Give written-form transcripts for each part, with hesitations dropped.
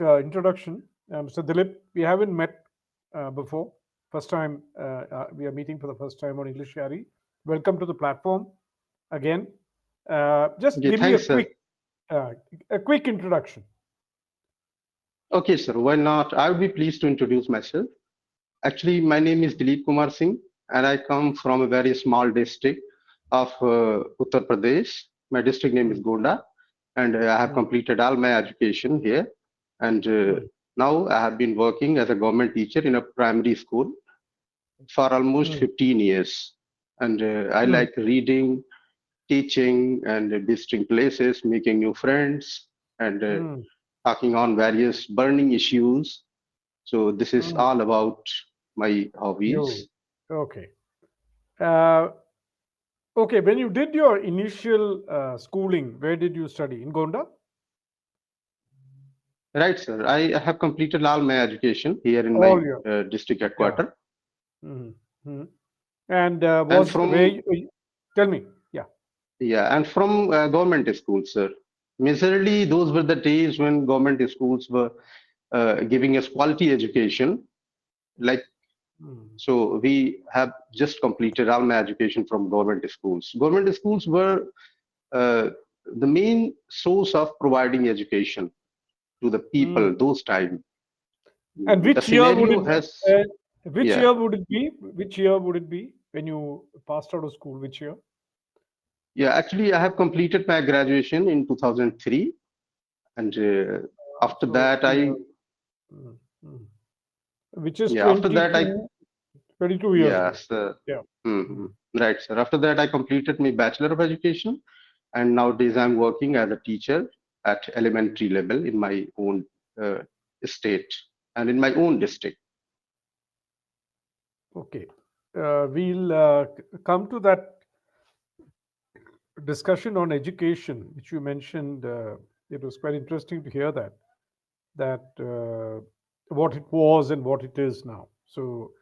introduction. Mr. Dilip, we haven't met before. First time we are meeting for the first time on English Shari. Welcome to the platform again. Just Okay, give me thanks, sir. uh, a quick introduction. Okay, sir, why not? I would be pleased to introduce myself. Actually, my name is Dilip Kumar Singh, and I come from a very small district of Uttar Pradesh. My district name is Mm, Gonda, and I have mm, completed all my education here. And mm, now I have been working as a government teacher in a primary school for almost mm, 15 years. And I mm, like reading, teaching, and visiting places, making new friends, and mm, talking on various burning issues. So this is mm. all about my You hobbies. okay? Uh, okay. When you did your initial schooling, where did you study? In Gonda? Right, sir. I have completed all my education here in my All your district yeah. headquarters. Mm-hmm. And And was where from tell me, yeah. yeah, and from government schools, sir. Majorly, those were the days when government schools were giving us quality education. Like Mm, so, we have just completed all my education from government schools. Government schools were uh, the main source of providing education to the mm. people those time. And The which year would scenario it has, uh, which yeah, year would it be? Which year would it be when you passed out of school? Which year? yeah. Actually, I have completed my graduation in 2003, and after So that, mm, mm. Which is yeah, after that, 22 years back. yes, Yeah. mhm. Mm, Right, sir. After that, I completed my Bachelor of Education, and nowadays I'm working as a teacher at elementary level in my own uh, state and in my own district. okay. We'll come to that discussion on education, which you mentioned. It was quite interesting to hear that what it was and what it is now. So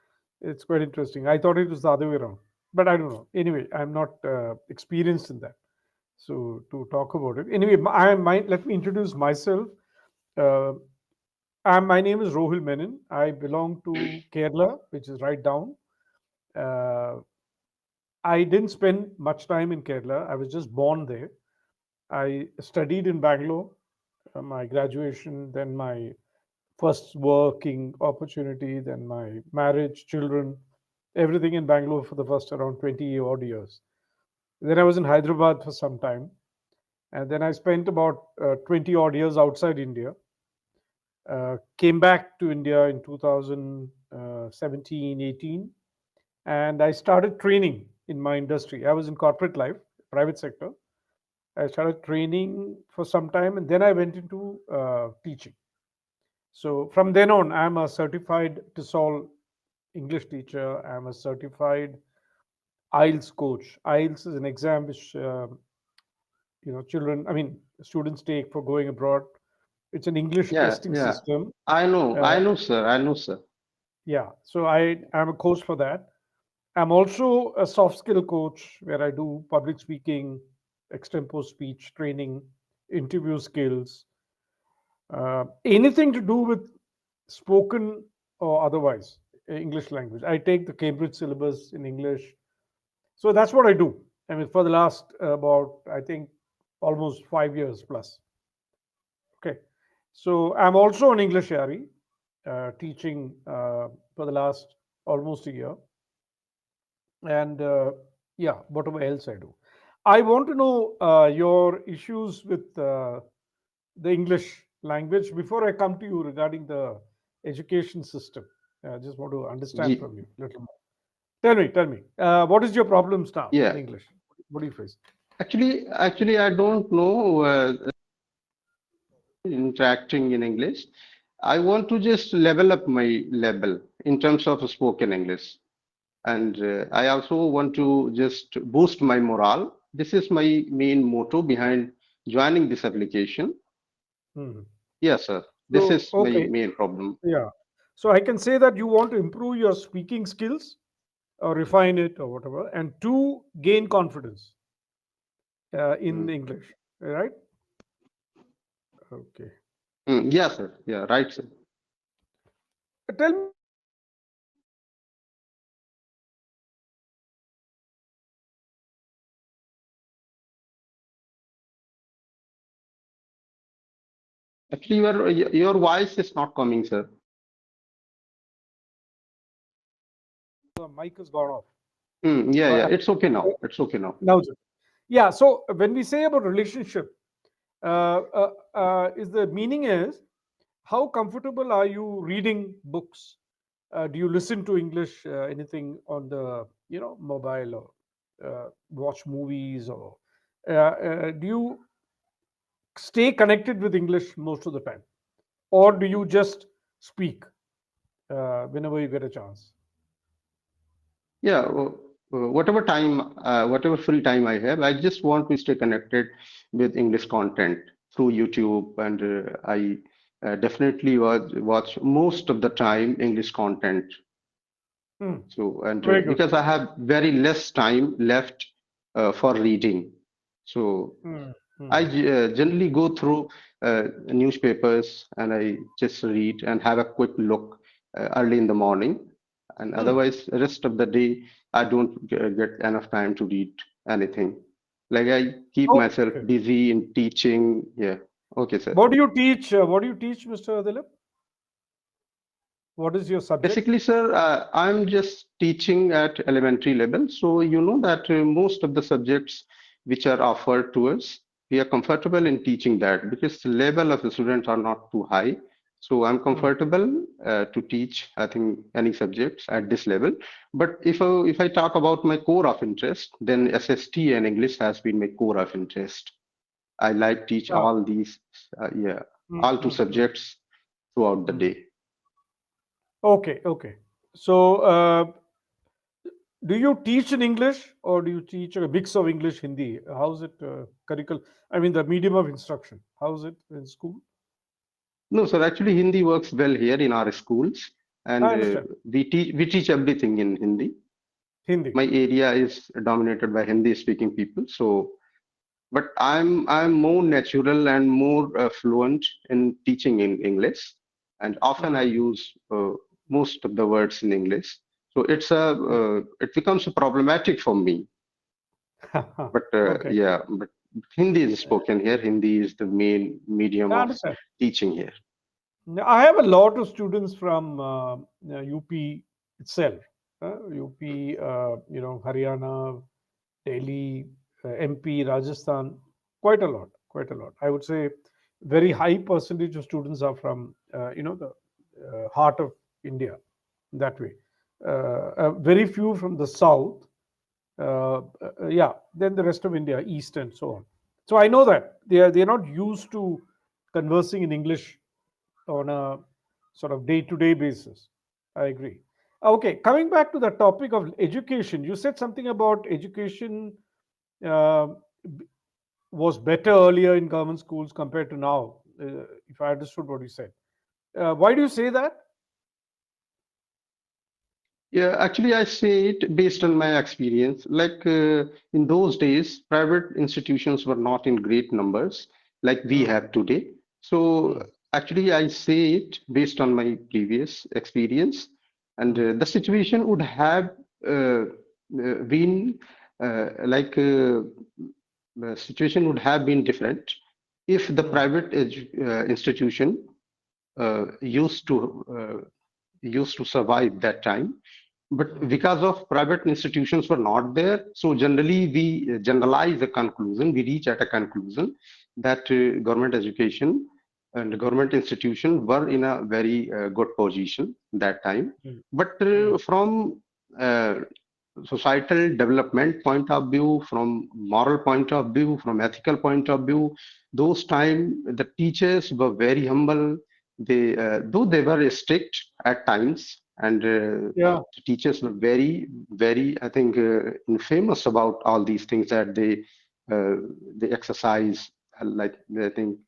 it's quite interesting. I thought it was the other way around, but I don't know. Anyway, I'm not experienced in that. So to talk about it, anyway, let me introduce myself. Uh, my name is Rohil Menon. I belong to Kerala, which is right down. Uh, I didn't spend much time in Kerala. I was just born there. I studied in Bangalore, my graduation, then my first working opportunity, then my marriage, children, everything in Bangalore for the first around 20 odd years. Then I was in Hyderabad for some time. And then I spent about 20 odd years outside India. Came back to India in 2017, 18. And I started training in my industry. I was in corporate life, private sector. I started training for some time and then I went into teaching. So from then on, I'm a certified TESOL English teacher. I'm a certified IELTS coach. IELTS is an exam which children, I mean, students take for going abroad. It's an English Yeah, testing yeah. system. I Uh, know, sir. I know, sir. yeah, so I'm a coach for that. I'm also a soft skill coach where I do public speaking, extempore speech training, interview skills, anything to do with spoken or otherwise English language. I take the Cambridge syllabus in English. So that's what I do. I mean, for the last about, I think, almost 5 years plus. Okay. So I'm also an English Ari, teaching for the last almost a year. And yeah, whatever else I do. I want to know your issues with the English language before I come to you regarding the education system. I just want to understand Ye- from you a little more. Tell me, what is your problems now with Yeah. English? What do you face? Actually, I don't know interacting in English. I want to just level up my level in terms of spoken English. And I also want to just boost my morale. This is my main motto behind joining this application. Hmm. Yes, sir. This So, is my okay, main problem. yeah. So I can say that you want to improve your speaking skills or refine it or whatever, and two, gain confidence in Mm. English, right? Okay. Yeah, sir. Yeah, right, sir. Tell me about Actually, your voice is not coming, sir. the mic has gone off. Yeah, yeah. Uh, It's okay now. It's okay now. now, yeah. So when we say about relationship, is the meaning is how comfortable are you reading books? Do you listen to English anything on the mobile or watch movies or do you stay connected with English most of the time, or do you just speak whenever you get a chance? Yeah, whatever free time I have, I just want to stay connected with English content through YouTube, and I definitely watch most of the time English content. Hmm. So, and Very good. because I have very less time left for reading, so Hmm. I Hmm. generally go through newspapers and I just read and have a quick look early in the morning. And Hmm. otherwise, the rest of the day, I don't get enough time to read anything. Like I keep myself Okay. busy in teaching. Yeah. Okay, sir. What do you teach? What do you teach, Mr. Dilip? What is your subject? Basically, sir, I'm just teaching at elementary level. So you know that most of the subjects which are offered to us, we are comfortable in teaching that because the level of the students are not too high. So I'm Hmm. comfortable to teach, I think, any subjects at this level. But if I talk about my core of interest, then SST and English has been my core of interest. I like teach Ah. all these, yeah, Hmm. all two Hmm. Hmm. subjects throughout the Hmm. day. Okay. Okay. So, do you teach in English or do you teach a mix of English Hindi? How's it curriculum? I mean, the medium of instruction. How's it in school? No, sir. Actually, Hindi works well here in our schools, I and understand we teach everything in Hindi. Hindi. My area is dominated by Hindi-speaking people, so but I'm more natural and more fluent in teaching in English, and often I Hmm. use most of the words in English. So it becomes problematic for me. But Okay. yeah, but Hindi is spoken here. Hindi is the main medium I of understand. teaching here. I have a lot of students from UP itself, UP, Haryana, Delhi, MP, Rajasthan, quite a lot. I would say very high percentage of students are from, the heart of India that way. Very few from the south, yeah, then the rest of India, east and so on. So I know that they're not used to conversing in English on a sort of day-to-day basis. I agree. Okay, coming back to the topic of education, you said something about education uh, was better earlier in government schools compared to now. If I understood what you said, why do you say that? Yeah, actually, I say it based on my experience. Like in those days, private institutions were not in great numbers like we Hmm, have today. So hmm, actually, I say it based on my previous experience, and hmm, the situation would have been like the situation would have been different if the hmm, private institution used to survive that time, but hmm, because of private institutions were not there, so generally we generalize a conclusion, we reach at a conclusion that government education and government institution were in a very good position that time. hmm, But hmm, from uh, societal development point of view, from moral point of view, from ethical point of view, those time the teachers were very humble. They though they were strict at times, and yeah. the teachers were very, I think, infamous about all these things that uh, they exercise, like I think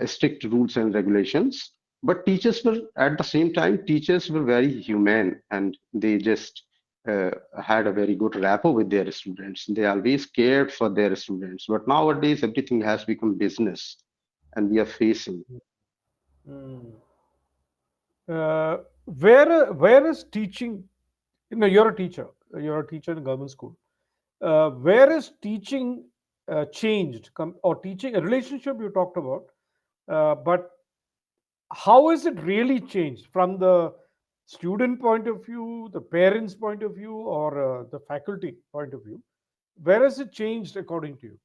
strict rules and regulations. But teachers were at the same time teachers were very humane, and they just uh, had a very good rapport with their students. They always cared for their students. But nowadays everything has become business, and we are facing. Mm. Where is teaching? You're a teacher. You're a teacher in a government school. Where is teaching changed? Or teaching a relationship you talked about, but how is it really changed from the student point of view, the parents' point of view, or the faculty point of view? Where has it changed according to you?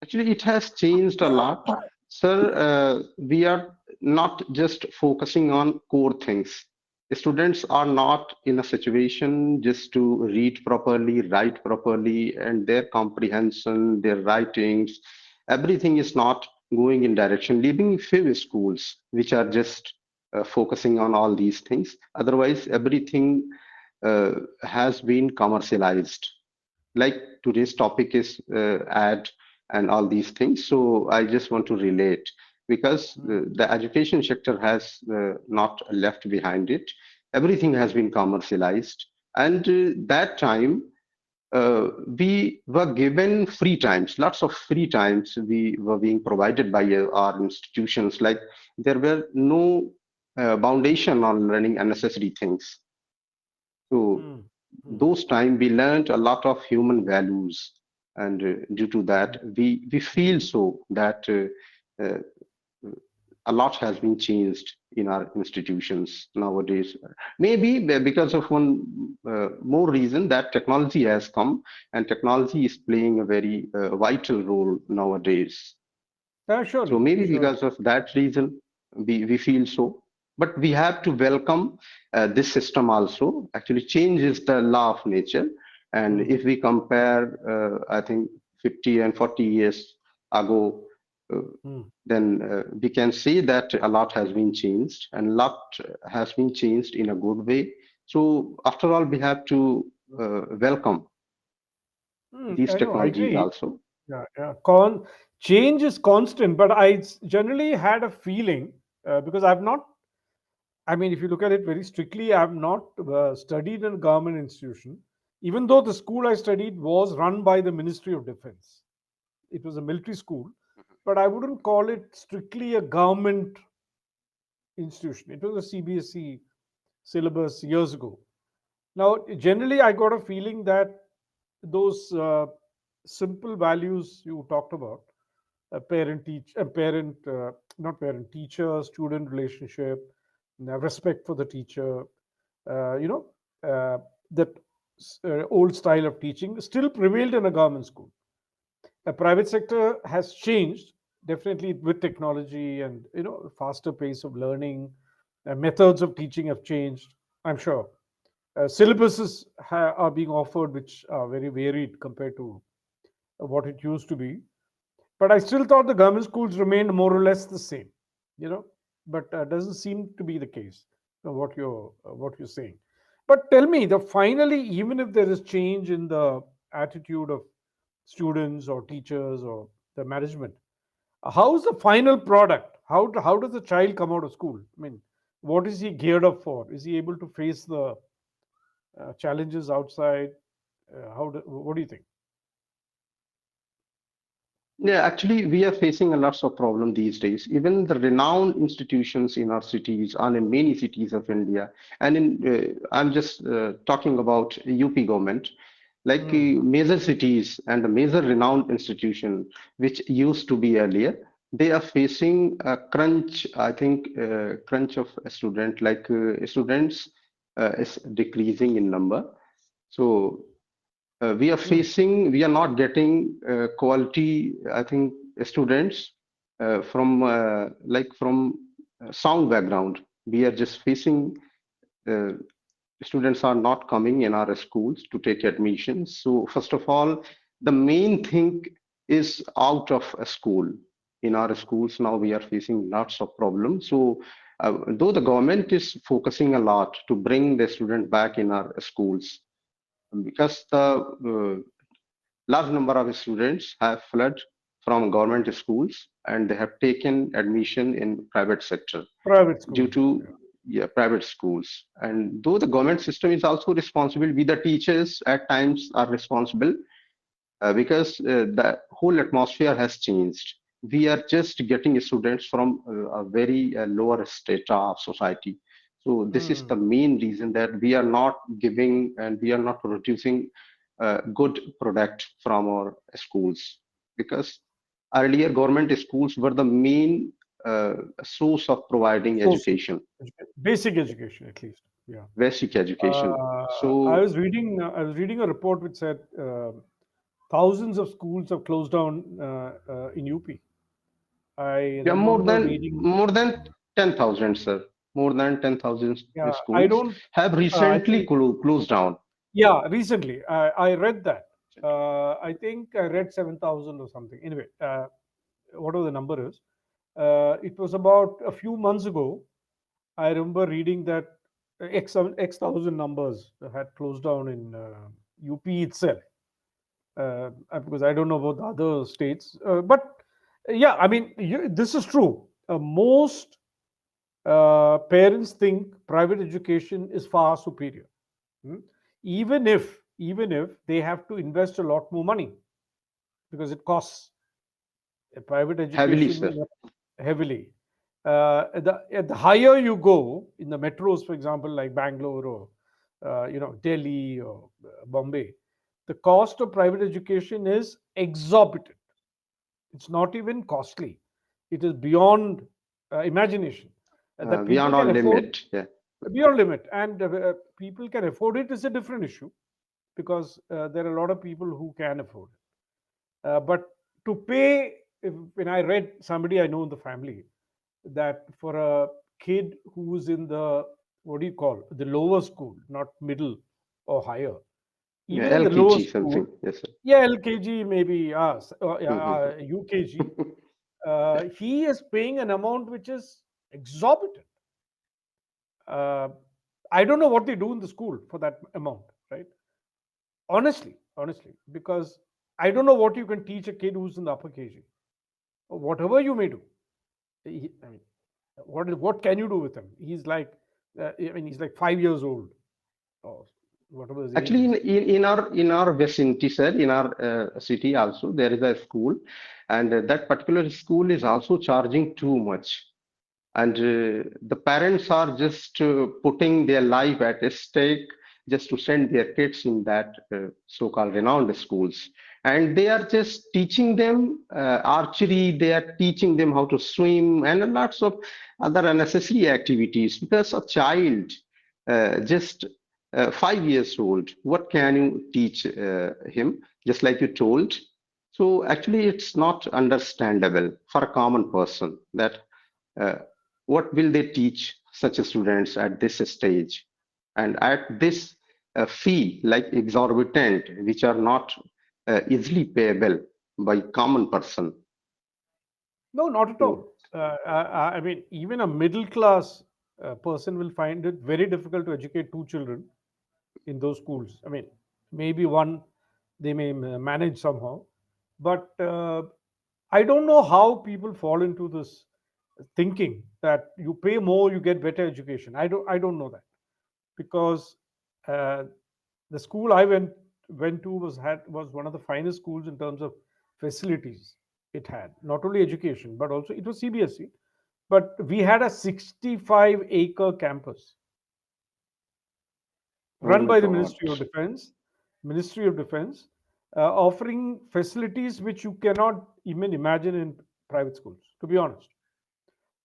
Actually, it has changed a lot. Sir, we are not just focusing on core things. Students are not in a situation just to read properly, write properly, and their comprehension, their writings, everything is not going in direction. Leaving few schools which are just focusing on all these things. Otherwise, everything has been commercialized, like today's topic is ad and all these things. So I just want to relate because the education sector has not left behind it. Everything has been commercialized. And that time, we were given free times, lots of free times we were being provided by our institutions. Like there were no foundation on learning unnecessary things. So Mm. Mm. those time we learned a lot of human values, and due to that we feel so that uh, a lot has been changed in our institutions nowadays. Maybe because of one more reason, that technology has come, and technology is playing a very vital role nowadays. So Surely, maybe surely. because of that reason, we feel so. But we have to welcome this system also. Actually, change is the law of nature. And Mm. if we compare, I think, 50 and 40 years ago, uh, Mm. then we can see that a lot has been changed, and a lot has been changed in a good way. So, after all, we have to welcome Mm. these I know. I technologies agree. also. Yeah, yeah. Change is constant, but generally had a feeling because I've not. I mean, if you look at it very strictly, I've not studied in a government institution, even though the school I studied was run by the Ministry of Defense. It was a military school, but I wouldn't call it strictly a government institution. It was a CBSE syllabus years ago. Now, generally, I got a feeling that those simple values you talked about, parent, not parent, teacher, student relationship, respect for the teacher, uh, you know, uh, that old style of teaching still prevailed in a government school. The private sector has changed definitely with technology and faster pace of learning. Methods of teaching have changed. I'm sure syllabuses are being offered, which are very varied compared to what it used to be. But I still thought the government schools remained more or less the same, you know. But doesn't seem to be the case. What you're saying. But tell me, the finally, even if there is change in the attitude of students or teachers or the management, how's the final product? How does the child come out of school? I mean, what is he geared up for? Is he able to face the challenges outside? What do you think? Yeah, actually, we are facing a lots of problem these days. Even the renowned institutions in our cities and in many cities of India, and I'm just talking about UP government, like Hmm. major cities and the major renowned institution, which used to be earlier, they are facing a crunch. I think crunch of a student, like students is decreasing in number. So Hmm. we are not getting quality, I think, students from from sound background. We are just facing uh, students are not coming in our schools to take admissions. So first of all, the main thing is out of a school. In our schools now, we are facing lots of problems. So though the government is focusing a lot to bring the student back in our schools, because the large number of students have fled from government schools and they have taken admission in private sector Private due schools. to, Yeah. yeah, private schools. And though the government system is also responsible, we the teachers at times are responsible because the whole atmosphere has changed. we are just getting students from a very lower strata of society. So this is the Hmm. main reason that we are not giving and we are not producing good product from our schools, because earlier government schools were the main uh, source of providing Source of education, basic education, at least. Yeah. basic education. I So was reading. I was reading a report which said thousands of schools have closed down in UP. I yeah, remember reading. more than 10,000, sir. More than 10,000 Yeah, I schools don't. have I recently think. closed down. Yeah, recently I read that. I think I read 7,000 or something. Anyway, whatever the number is, it was about a few months ago. I remember reading that X thousand numbers had closed down in UP itself. Because I don't know about the other states. But yeah, I mean, this is true. Most parents think private education is far superior. Hmm? Even if they have to invest a lot more money because it costs private Heavily, education sir. heavily. At the higher you go in the metros, for example, like Bangalore or Delhi or Bombay, the cost of private education is exorbitant. It's not even costly. It is beyond imagination. That people Beyond all can afford limit. Yeah. beyond limit, and people can afford it is a different issue because there are a lot of people who can afford it. But to pay, when I read somebody I know in the family that for a kid who's in the what do you call the lower school, not middle or higher, Yeah, even in the lower LKG school, something. Yes, sir. yeah, LKG maybe, yeah, Mhm. UKG, he is paying an amount which is exorbitant. Uh, I don't know what they do in the school for that amount, right? Honestly, because I don't know what you can teach a kid who's in the upper KG, or whatever you may do. I mean, what can you do with him? I mean, he's like 5 years old, or whatever his age Actually, is. in our vicinity, sir, in our city also, there is a school, and that particular school is also charging too much. And the parents are just putting their life at stake just to send their kids in that so-called renowned schools, and they are just teaching them archery, they are teaching them how to swim and lots of other unnecessary activities, because a child just 5 years old, what can you teach him, just like you told. So actually it's not understandable for a common person that uh, what will they teach such students at this stage and at this fee like exorbitant, which are not easily payable by common person. No, not at So all. I mean, even a middle class person will find it very difficult to educate two children in those schools. I mean, maybe one they may manage somehow, but I don't know how people fall into this thinking that you pay more, you get better education. I don't know that because uh, the school I went to was one of the finest schools in terms of facilities. It had not only education but also it was CBSE, but we had a 65-acre campus oh run my by the god. Ministry of Defense, offering facilities which you cannot even imagine in private schools. To be honest,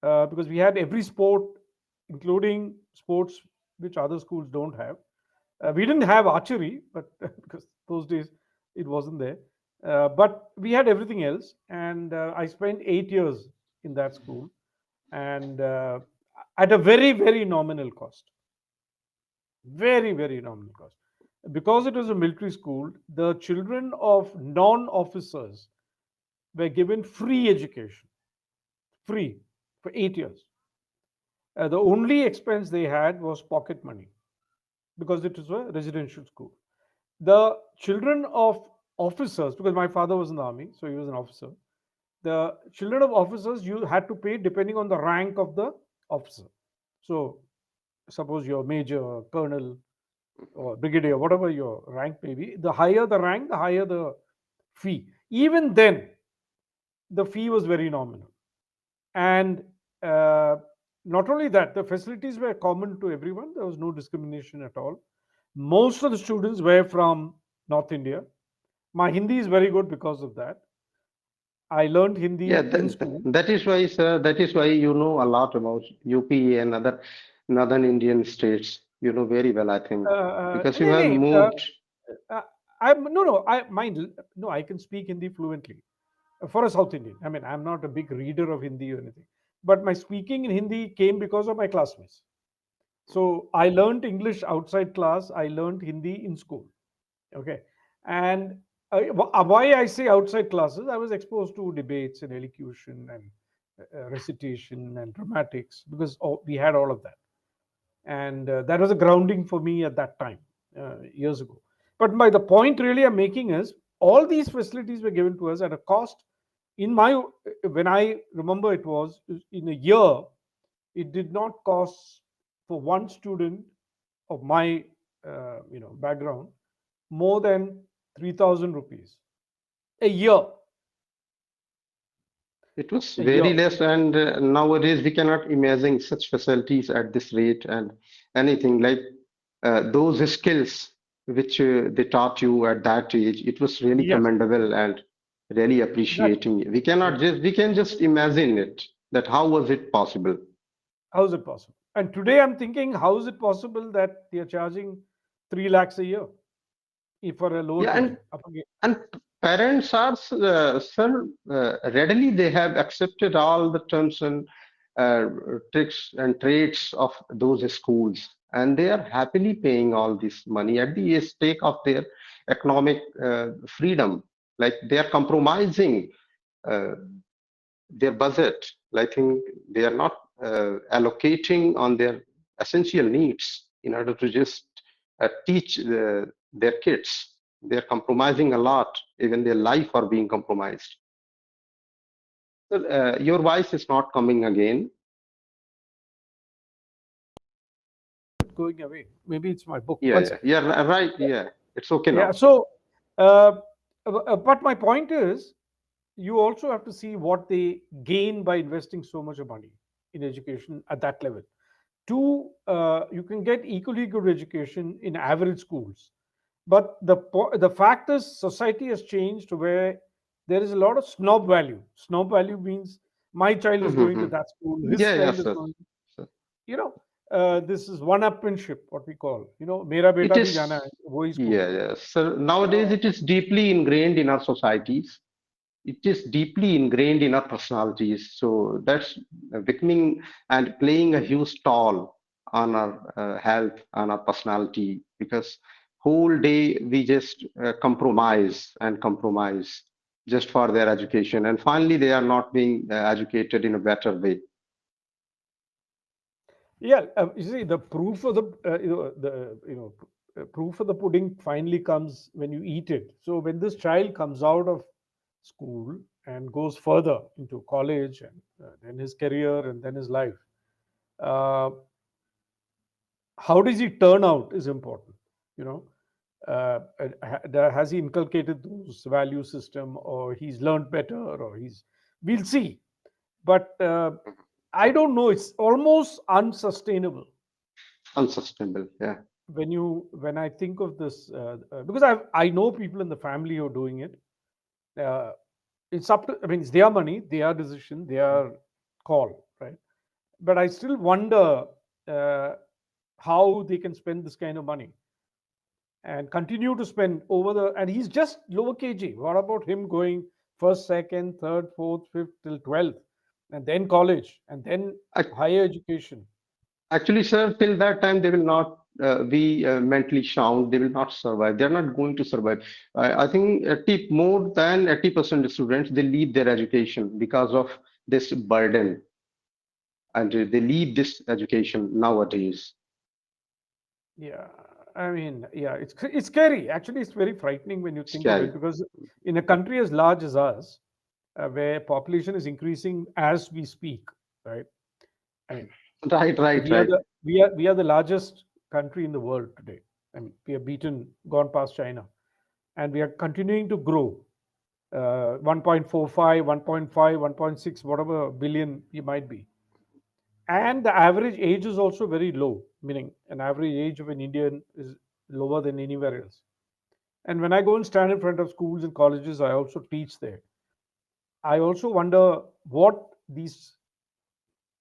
because we had every sport, including sports which other schools don't have. We didn't have archery, but because those days it wasn't there. But we had everything else, and I spent 8 years in that school, and at a very very nominal cost, very very nominal cost. Because it was a military school, the children of non-officers were given free education, free for 8 years. The only expense they had was pocket money because it was a residential school. The children of officers, because my father was in the army, so he was an officer. The children of officers, you had to pay depending on the rank of the officer. So, suppose you're major, colonel, or brigadier, whatever your rank may be, the higher the rank, the higher the fee. Even then, the fee was very nominal. And uh, not only that, the facilities were common to everyone. There was no discrimination at all. Most of the students were from North India. My Hindi is very good because of that. I learned Yeah, Hindi in school. that is why, sir, that is why you know a lot about UP and other northern Indian states. You know very well, I think, because you No, have no, moved. I'm no, no. I mind. No, I can speak Hindi fluently for a South Indian. I mean, I'm not a big reader of Hindi or anything, but my speaking in Hindi came because of my classmates. So I learned English outside class. I learned Hindi in school. Okay, and why I say outside classes, I was exposed to debates and elocution and recitation and dramatics because we had all of that, and that was a grounding for me at that time, years ago. But my the point really I'm making is all these facilities were given to us at a cost. In my when I remember it was in a year, it did not cost for one student of my background more than 3,000 rupees a year. It was A year. very less, and nowadays we cannot imagine such facilities at this rate and anything like those skills which they taught you at that age. It was really Yes, commendable and really exactly. appreciating. Yeah. We can just imagine it that how was it possible? How is it possible? And today I'm thinking, how is it possible that they are charging 3 lakhs a year for a lower Yeah, KG? Upper KG? and parents are, sir, readily they have accepted all the terms and uh, tricks and traits of those schools, and they are happily paying all this money at the stake of their economic freedom. Like they are compromising uh, their budget. I think they are not allocating on their essential needs in order to just teach their kids. They're compromising a lot, even their life are being compromised. So, your voice is not coming again. Going away. Maybe it's my book. Yeah, One yeah, second. yeah, right. Yeah, it's okay Yeah. now. So, uh, but my point is, you also have to see what they gain by investing so much of money in education at that level. Two, you can get equally good education in average schools, but the fact is society has changed where there is a lot of snob value. Snob value means my child is going to Mhm. that school, his Yeah, yeah, child is sir. going. Sir. You know, this is one-upmanship, what we call. Mera It beta bhi jana is, hai, wohi school yeah, mein. yeah. So You nowadays know, it is deeply ingrained in our societies. It is deeply ingrained in our personalities. So that's becoming and playing a huge toll on our health, on our personality, because whole day we just compromise and compromise just for their education, and finally they are not being educated in a better way. yeah. You see, the proof of the proof of the pudding finally comes when you eat it. So when this child comes out of school and goes further into college and then his career and then his life, uh, how does he turn out is important. You know, has he inculcated those value system, or he's learned better, or he's we'll see. But I don't know. It's almost unsustainable Unsustainable. Yeah. when I think of this because I know people in the family who are doing it. Uh, it's up to, I mean, it's their money, their decision, their call, right? But I still wonder uh, how they can spend this kind of money and continue to spend over the. And he's just lower KG. What about him going first, second, third, fourth, fifth till 12th, and then college, and then higher education? Actually, sir, till that time, they will not be mentally sound. They will not survive. They're not going to survive. I think 80, more than 80% of students, they leave their education because of this burden, and they leave this education nowadays. Yeah, I mean, yeah, it's scary. Actually, it's very frightening when you think of Scary. it because in a country as large as us, where population is increasing as we speak, right? I mean, Right, right, we are right. the largest country in the world today. I mean, we have gone past China, and we are continuing to grow. 1.45, 1.5, 1.6, whatever billion you might be. And the average age is also very low, meaning an average age of an Indian is lower than anywhere else. And when I go and stand in front of schools and colleges, I also teach there. I also wonder what these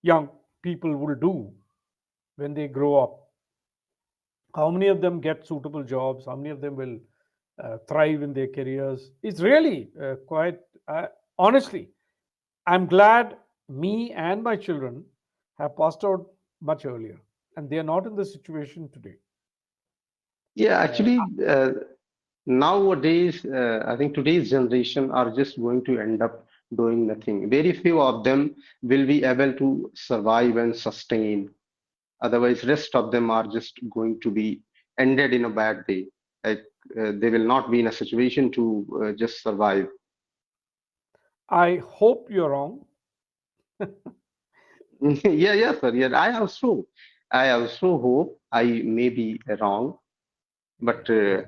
young people will do when they grow up. How many of them get suitable jobs? How many of them will thrive in their careers? It's really quite, honestly, I'm glad me and my children have passed out much earlier, and they are not in the situation today. Yeah, Uh, actually, nowadays, I think today's generation are just going to end up doing nothing. Very few of them will be able to survive and sustain. Otherwise, rest of them are just going to be ended in a bad way. Like they will not be in a situation to just survive. I hope you're wrong. Yeah, yeah, sir. Yeah, I also hope I may be wrong, but Yeah. the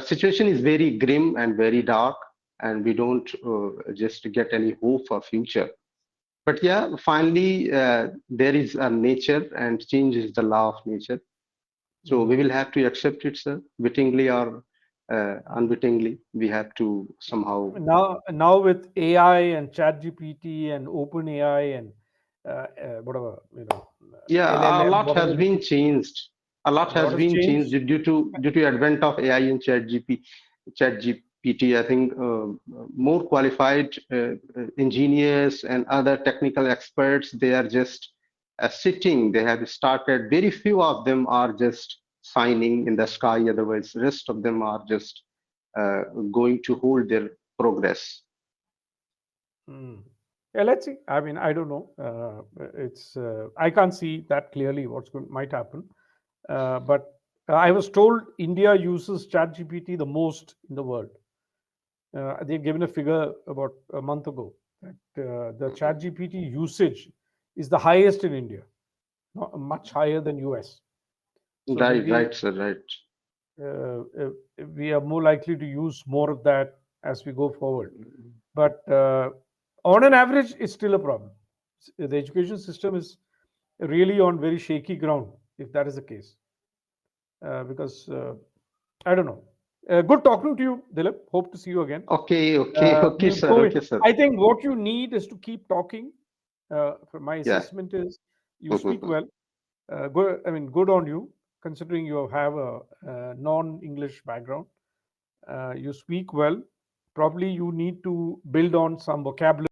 situation is very grim and very dark, and we don't just get any hope for future. But yeah, finally, there is a nature, and change is the law of nature. So we Mm. will have to accept it, sir, wittingly or unwittingly. We have to somehow. Now with AI and Chat GPT and Open AI and whatever, Yeah, a LLM, lot whatever has we been keep, changed. A lot a has lot has been changed changed. due to advent of AI and ChatGPT. I think more qualified engineers and other technical experts, they are just sitting. They have started. Very few of them are just signing in the sky. Otherwise, rest of them are just uh, going to hold their progress. Mm. Yeah, let's see. I mean, I don't know. It's I can't see that clearly might happen. But I was told India uses ChatGPT the most in the world. They've given a figure about a month ago that the ChatGPT usage is the highest in India, not much higher than US. So Right, maybe right, sir, right. uh, uh, we are more likely to use more of that as we go forward. But on an average, it's still a problem. The education system is really on very shaky ground if that is the case. Because I don't know. Good talking to you, Dilip. Hope to see you again. Okay, okay, okay, We'll sir, go. okay, sir. I think what you need is to keep talking. For my Yeah. assessment is you speak well. Good. I mean, good on you, considering you have a non-English background. You speak well. Probably you need to build on some vocabulary